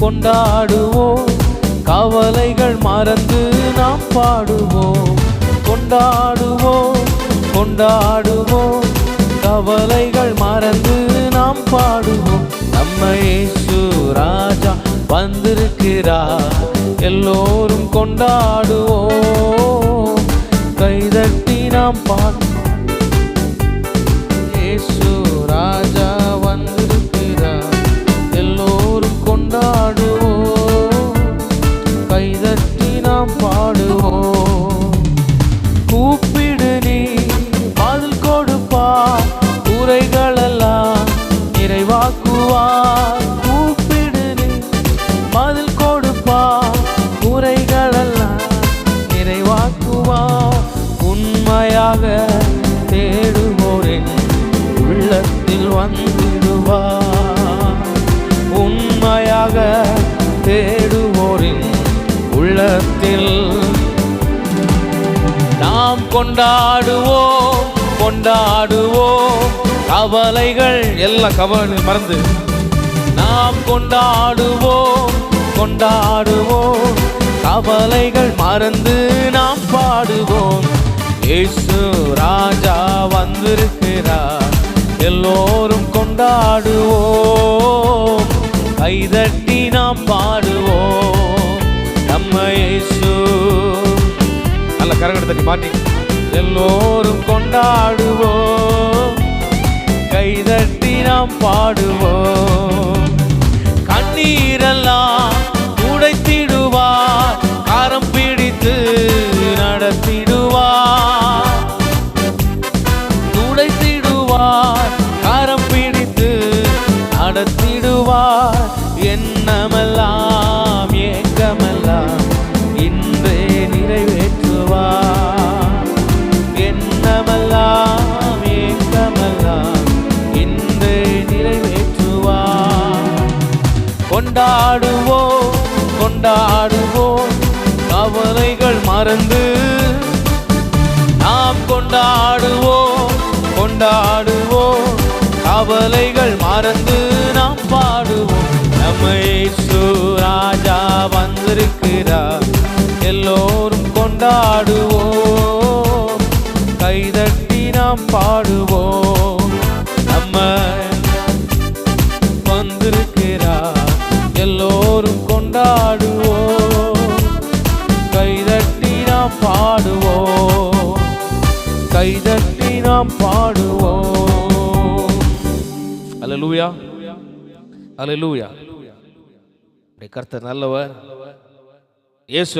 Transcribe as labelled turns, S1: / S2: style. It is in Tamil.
S1: கொண்டாடுவோம், கவலைகள் மறந்து நாம் பாடுவோம். கொண்டாடுவோம், கொண்டாடுவோம், கவலைகள் மறந்து நாம் பாடுவோம். நம்ம இயேசு ராஜா வந்திருக்கிறார், எல்லோரும் கொண்டாடுவோம், கைதட்டி நாம் பாடுவோம். இயேசு ராஜா வந்திருக்கிறார், எல்லோரும் கொண்டாடுவோம், கைதட்டி நாம் பாடுவோம். கூப்பிடு நீ பதில் கொடுப்பார், குறைகளெல்லாம் நிறைவாக்குவார். கூப்பிடு நீ பதில் கொடுப்பார், குறைகளெல்லாம் நிறைவாக்குவார். உண்மையாக தேடுவோரின் உள்ளத்தில் வந்திடுவார். உண்மையாக தேடுவோரின் உள்ளத்தில் நாம் கொண்டாடுவோம், கொண்டாடுவோம், கவலைகள் எல்லாம் கவலை மறந்து நாம் கொண்டாடுவோம், கொண்டாடுவோம், கவலைகள் மறந்து நாம் பாடுவோம். இயேசு ராஜா வந்திருக்கிறார், எல்லோரும் கொண்டாடுவோம், கைதட்டி நாம் பாடுவோம். நம்ம இயேசு நல்ல கரங்களை தட்டி பாட்டி எல்லோரும் கொண்டாடுவோம், கைதட்டி நாம் பாடுவோம். கண்ணீரெல்லாம் துடைத்திடுவார், கரம் பிடித்து நடத்திடுவார். துடைத்திடுவார், கரம் பிடித்து நடத்திடுவார். எண்ணமெல்லாம் ஏக்கமெல்லாம் இன்றே நிறைவேற்றுவார். எண்ணமெல்லாம் ஏக்கமெல்லாம் இன்றே நிறைவேற்றுவார். கொண்டாடுவோம், கொண்டாடுவோம், கவலைகள் மறந்து நாம் கொண்டாடுவோம், கொண்டாடுவோம், கவலைகள் மறந்து நாம் பாடுவோம். நம்ம இயேசு ராஜா வந்திருக்கிறார், எல்லோரும் கொண்டாடுவோம், கைதட்டி நாம் பாடுவோம். நம்ம வந்திருக்கிறார், எல்லோரும் கொண்டாடுவோம், கைதட்டி நாம் பாடுவோம், கைதட்டி நாம் பாடுவோம். அல்லேலூயா, அல்லேலூயா. கர்த்தர் நல்லவர். இயேசு